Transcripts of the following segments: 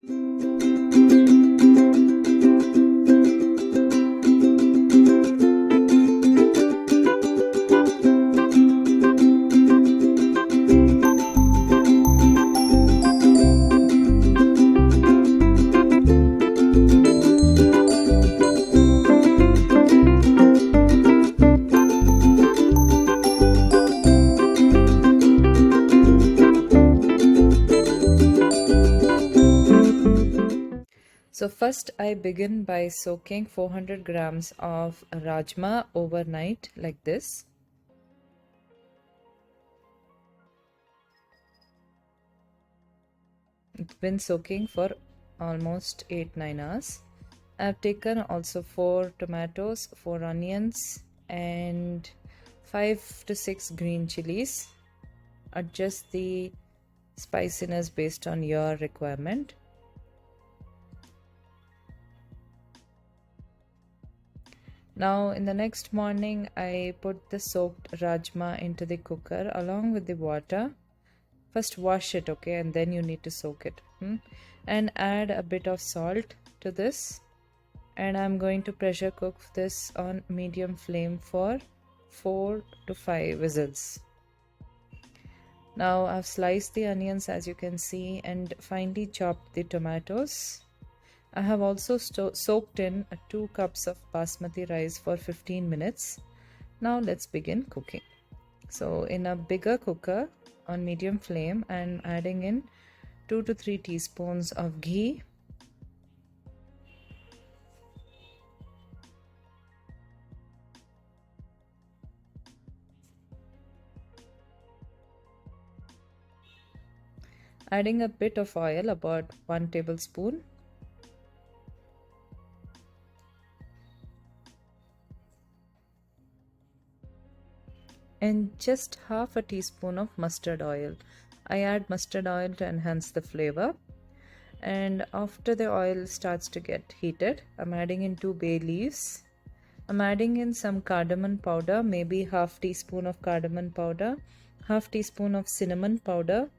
So first I begin by soaking 400 grams of Rajma overnight like this. It's been soaking for almost 8-9 hours. I've taken also 4 tomatoes, 4 onions and 5 to 6 green chillies. Adjust the spiciness based on your requirement. Now in the next morning I put the soaked Rajma into the cooker along with the water. First wash it, okay, and then you need to soak it. And add a bit of salt to this. And I'm going to pressure cook this on medium flame for 4 to 5 whistles. Now I've sliced the onions as you can see and finely chopped the tomatoes. I have also soaked in 2 cups of basmati rice for 15 minutes. Now let's begin cooking. So in a bigger cooker on medium flame, I'm adding in 2 to 3 teaspoons of ghee. Adding a bit of oil, about 1 tablespoon. And just half a teaspoon of mustard oil. I add mustard oil to enhance the flavor. And after the oil starts to get heated, I'm adding in 2 bay leaves. I'm adding in some cardamom powder, maybe half teaspoon of cardamom powder, half teaspoon of cinnamon powder.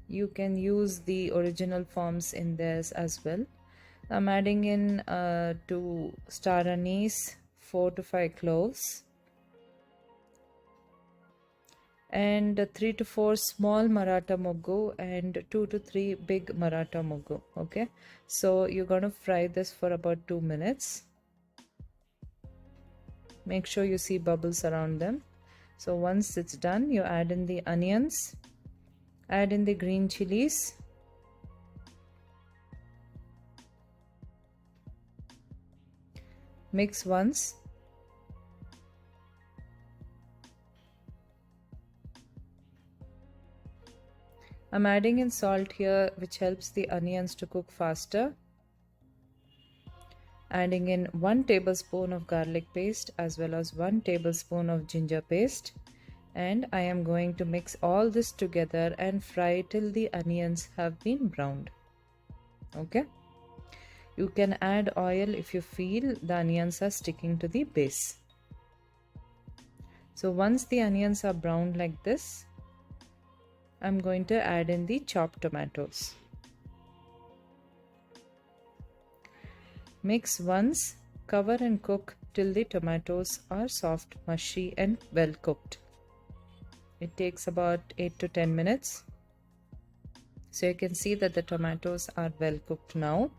You can use the original forms in this as well. I'm adding in 2 star anise, 4 to 5 cloves, and 3 to 4 small marata moggu and 2 to 3 big marata moggu. Okay, so you're going to fry this for about 2 minutes. Make sure you see bubbles around them. So once it's done, you add in the onions, add in the green chilies, mix once. I'm adding in salt here, which helps the onions to cook faster. Adding in 1 tablespoon of garlic paste as well as 1 tablespoon of ginger paste. And I am going to mix all this together and fry till the onions have been browned. Okay. You can add oil if you feel the onions are sticking to the base. So once the onions are browned like this, I'm going to add in the chopped tomatoes. Mix once, cover and cook till the tomatoes are soft, mushy and well cooked. It takes about 8 to 10 minutes. So you can see that the tomatoes are well cooked now.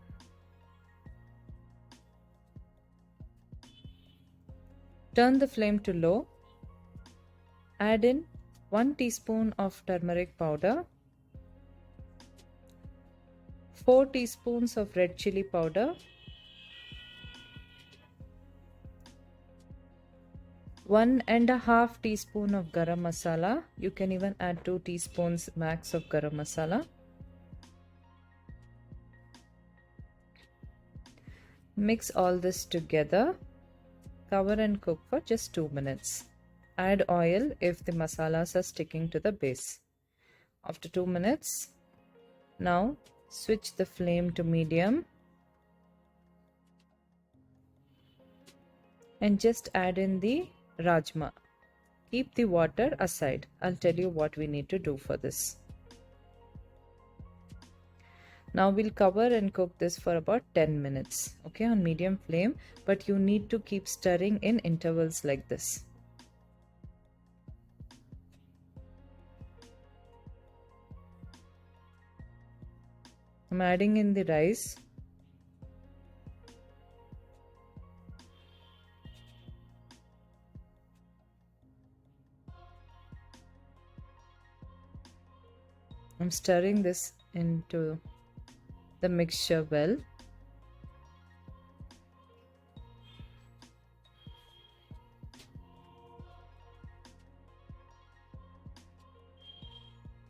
Turn the flame to low. Add in 1 teaspoon of turmeric powder, 4 teaspoons of red chilli powder, 1.5 teaspoon of garam masala. You can even add 2 teaspoons max of garam masala. Mix all this together. Cover and cook for just 2 minutes. Add oil if the masalas are sticking to the base. After 2 minutes, now switch the flame to medium and just add in the Rajma. Keep the water aside. I'll tell you what we need to do for this. Now we'll cover and cook this for about 10 minutes, okay, on medium flame, but you need to keep stirring in intervals like this. I'm adding in the rice. I'm stirring this into the mixture well.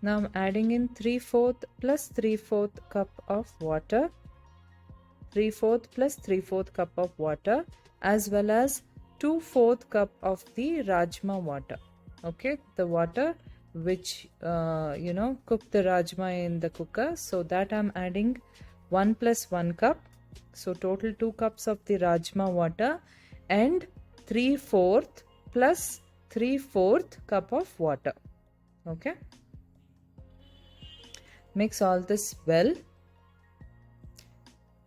Now I'm adding in 3/4 plus 3/4 cup of water. 3/4 plus 3/4 cup of water, as well as 2/4 cup of the Rajma water. Okay, the water which cook the Rajma in the cooker. So that I'm adding 1 plus 1 cup. So total 2 cups of the Rajma water and 3/4 plus 3/4 cup of water. Okay. Mix all this well.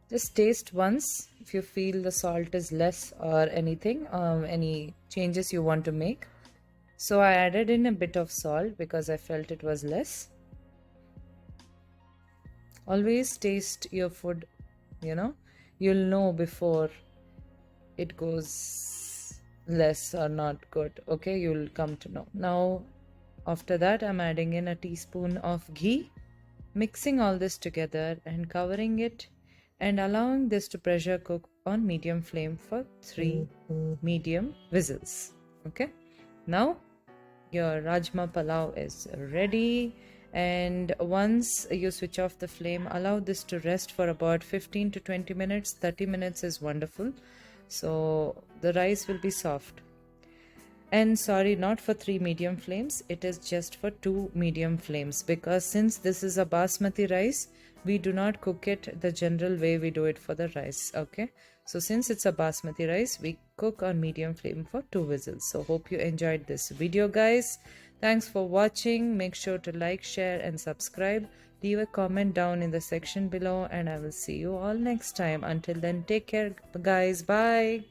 Just taste once if you feel the salt is less or anything, any changes you want to make. So I added in a bit of salt because I felt it was less. Always taste your food, you'll know before it goes less or not good. Okay, you'll come to know. Now after that I'm adding in a teaspoon of ghee, mixing all this together and covering it and allowing this to pressure cook on medium flame for 3 medium whistles. Okay, now your Rajma Pulao is ready, and once you switch off the flame, allow this to rest for about 15 to 20 minutes. 30 minutes is wonderful, so the rice will be soft. And sorry, not for 3 medium flames, it is just for 2 medium flames, because since this is a basmati rice, we do not cook it the general way we do it for the rice. Okay, so since it's a basmati rice, we cook on medium flame for 2 whistles. So hope you enjoyed this video, guys. Thanks for watching. Make sure to like, share and subscribe. Leave a comment down in the section below, and I will see you all next time. Until then, take care, guys. Bye.